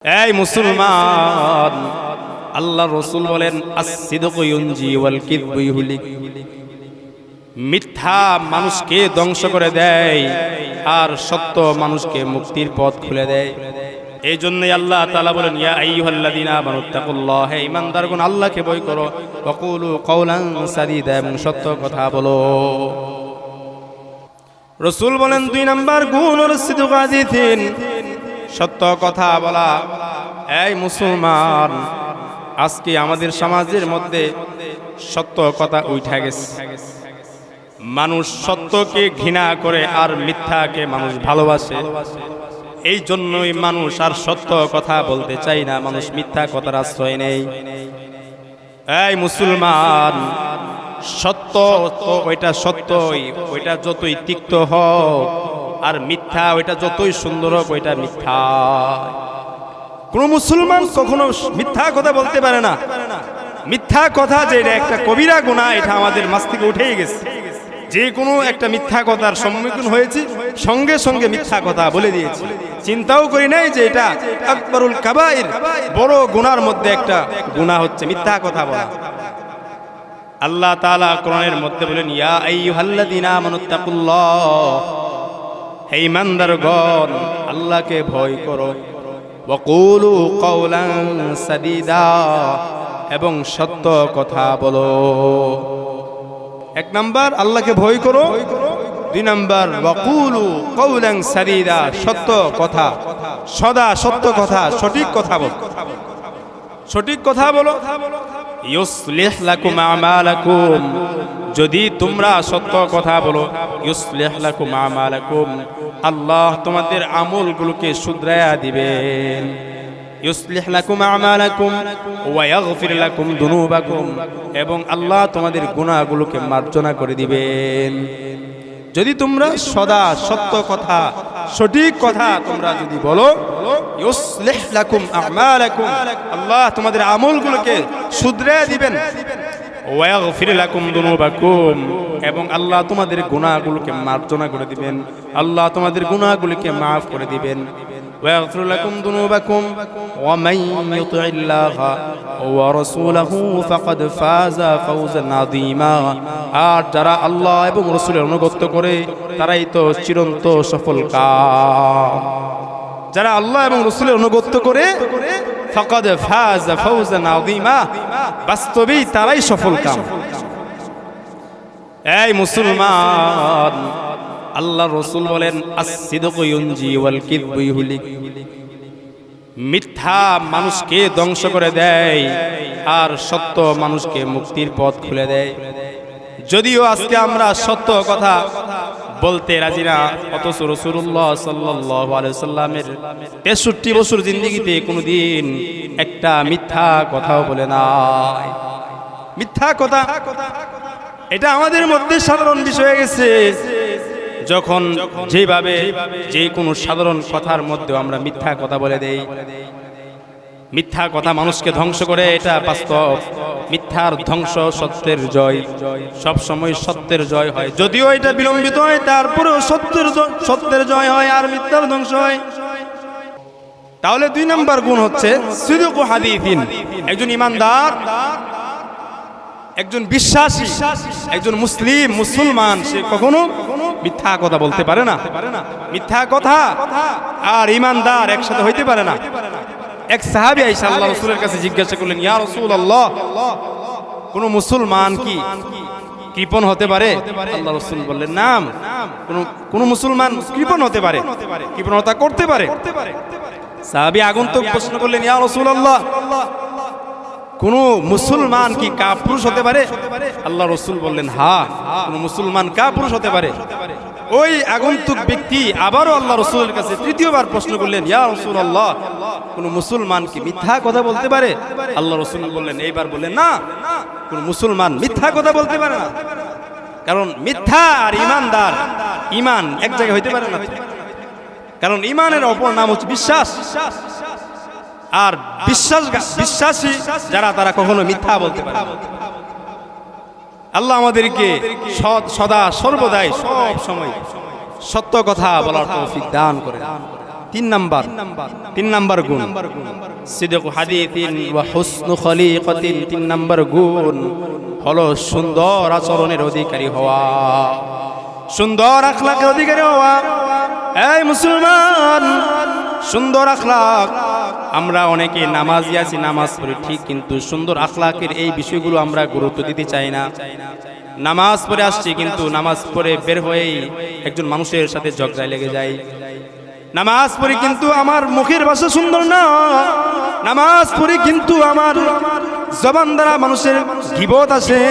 এই মুসলমান, আল্লাহ রসুল বলেন as-sidqu yunji wal kidbu yuhlik। মিথ্যা মানুষকে ধ্বংস করে দেয় আর সত্য মানুষকে মুক্তির পথ খুলে দেয়। এই জন্যই আল্লাহ তাআলা বলেন ইয়া আইয়ুহাল্লাযীনা আমানুত্তাকুল্লাহ, হে ঈমানদারগণ আল্লাহকে ভয় করো, ওয়াকুলু কাওলান সাদীদা, এবং সত্য কথা বলো। রাসূল বলেন 2 নাম্বার গুণ হলো সিদক হাদিসিন, সত্য কথা বলা। এই মুসলমান, আজকে আমাদের সমাজের মধ্যে সত্য কথা উঠে গেছে। মানুষ সত্যকে ঘৃণা করে আর মিথ্যাকে মানুষ ভালোবাসে। এই জন্যই মানুষ আর সত্য কথা বলতে চায় না, মানুষ মিথ্যা কথার আশ্রয় নেই। এই মুসলমান, সত্য তো ওইটা সত্যই, ওইটা যতই তিক্ত হোক, আর মিথ্যা ওইটা যতই সুন্দর হোক, ওইটা মিথ্যা। কোন মুসলমান কখনো মিথ্যা কথা বলতে পারে না। মিথ্যা কথা যে একটা কবিরা গুনাহ, এটা আমাদের মাঝ থেকে উঠেই গেছে। যে কোনো একটা মিথ্যা কথার সম্মুখীন হয়েছি, সঙ্গে সঙ্গে মিথ্যা কথা বলে দিয়েছি, চিন্তাও করি নাই যে এটা আকবরুল কাবাইর, বড় গুনার মধ্যে একটা গুনাহ হচ্ছে মিথ্যা কথা বলা। আল্লাহ তাআলা কোরআনের মধ্যে বলেন ইয়া আইয়ুহাল্লাযীনা আমানুত্তাকুল্লাহ, হে ঈমানদারগণ আল্লাহকে ভয় করো, ওয়াকুলু কাওলান সাদীদা, এবং সত্য কথা বলো। 1 নাম্বার আল্লাহকে ভয় করো, 2 নাম্বার ওয়াকুলু কাওলান সাদীদা, সত্য কথা, সদা সত্য কথা, সঠিক কথা বলো, সঠিক কথা বলো। ইউসলিহ লাকুম আমালাকুম, যদি তোমরা সত্য কথা বলো, ইউসলিহ লাকুম আমালাকুম, আল্লাহ তোমাদের আমলগুলোকে শুধরায়া দিবেন। ইউসলিহ লাকুম আমালাকুম ওয়া ইয়াগফির লাকুম যুনুবাকুম, এবং আল্লাহ তোমাদের গুনাহগুলোকে মার্জনা করে দিবেন। যদি তোমরা সদা সত্য কথা, সঠিক কথা তোমরা যদি বলো, ইউসলিহ লাকুম আমালাকুম, আল্লাহ তোমাদের আমলগুলোকে শুধরায়া দিবেন। ওয়া ইয়াগফির লাকুম যুনুবাকুম, এবং আল্লাহ তোমাদের গুনাহগুলোকে মার্জনা করে দিবেন, আল্লাহ তোমাদের গুনাহগুলোকে maaf করে দিবেন। ويغفر لكم ذنوبكم ومن يطع الله ورسوله فقد فاز فوزا عظيما। আর যারা আল্লাহ এবং রাসূলের অনুগত করে তারাই তো চিরন্ত সফল কাম। যারা আল্লাহ এবং রাসূলের অনুগত করে ফাকাদ ফাজ ফাওজান আযীমা, বাস্তবেই তারাই সফল কাম। এই মুসলমান, আল্লাহ রসুল বলেন as-sidqu yunji wal kidbu yuhlik। মিথ্যা মানুষকে ধ্বংস করে দেয় আর সত্য মানুষকে মুক্তির পথ খুলে দেয়। যদিও আজকে আমরা সত্য কথা বলতে রাজি না, অথচ রাসূলুল্লাহ সাল্লাল্লাহু আলাইহি সাল্লামের 63 বছর জিন্দেগিতে কোনোদিন একটা মিথ্যা কথাও বলে নাই। মিথ্যা কথা এটা আমাদের মধ্যে সাধারণ বিষয় হয়ে গেছে। যখন যেভাবে যে কোনো সাধারণ কথার মধ্যে আমরা মিথ্যা কথা বলে দেই, মিথ্যা কথা মানুষকে ধ্বংস করে, এটা বাস্তব। মিথ্যার ধ্বংস সত্যের জয়, সব সময় সত্যের জয় হয়। যদিও এটা বিলম্বিত হয়, তারপরেও সত্যের জয় হয় আর মিথ্যার ধ্বংস হয়। তাহলে 2 নাম্বার গুণ হচ্ছে সিদকু হাদিসিন। একজন ঈমানদার, একজন বিশ্বাসী, একজন মুসলমান, সে কখনো মিথ্যা কথা বলতে পারে না। মিথ্যা কথা আর ঈমানদার একসাথে হইতে পারে না। এক সাহাবী আয়েশা আল্লাহর রাসূলের কাছে জিজ্ঞাসা করলেন, ইয়া রাসূলুল্লাহ, কোন মুসলমান কি কৃপণ হতে পারে? আল্লাহর রাসূল বললেন, না, কোন মুসলমান কৃপণ হতে পারে, কৃপণতা করতে পারে। সাহাবী আগন্তুক প্রশ্ন করলেন, ইয়া রাসূলুল্লাহ, কোন মুসলমান কি কাপুরুষ হতে পারে? আল্লাহ রসুল বললেন, হ্যাঁ, কোন মুসলমান কাপুরুষ হতে পারে। ওই আগন্তুক ব্যক্তি আবারও আল্লাহ রসুলের কাছে 3য়বার প্রশ্ন করলেন, ইয়া রাসূলুল্লাহ, কোন মুসলমান কি মিথ্যা কথা বলতে পারে? আল্লাহ রসুল বললেন, এইবার বললেন, না, কোন মুসলমান মিথ্যা কথা বলতে পারে না। কারণ মিথ্যা আর ঈমানদার, ঈমান এক জায়গায় হইতে পারে না। কারণ ঈমানের অপর নাম হচ্ছে বিশ্বাস। আর বিশ্বাসী যারা, তারা কখনো মিথ্যা বলতে পারে না। আল্লাহ আমাদেরকে সদা সর্বদাই সব সময় সত্য কথা বলার তৌফিক দান করেন। তিন নাম্বার গুণ সিদকু হাদিসিন ওয়া হুসনু খলিকাতিন। 3 নাম্বার গুণ হলো সুন্দর আচরণের অধিকারী হওয়া, সুন্দর আখলাকের অধিকারী হওয়া। এই মুসলমান, সুন্দর আখলাক। আমরা অনেকে নামাজি আছি, নামাজ পড়ি ঠিক, কিন্তু সুন্দর আখলাকের এই বিষয়গুলো আমরা গুরুত্ব দিতে চাই না। নামাজ পড়ে আসছি কিন্তু নামাজ পড়ে বের হয়েই একজন মানুষের সাথে ঝগড়ায় লেগে যায়। নামাজ পড়ি কিন্তু আমার মুখের ভাষা সুন্দর না। নামাজ পড়ি কিন্তু আমার জবান দ্বারা মানুষের গীবত আসে।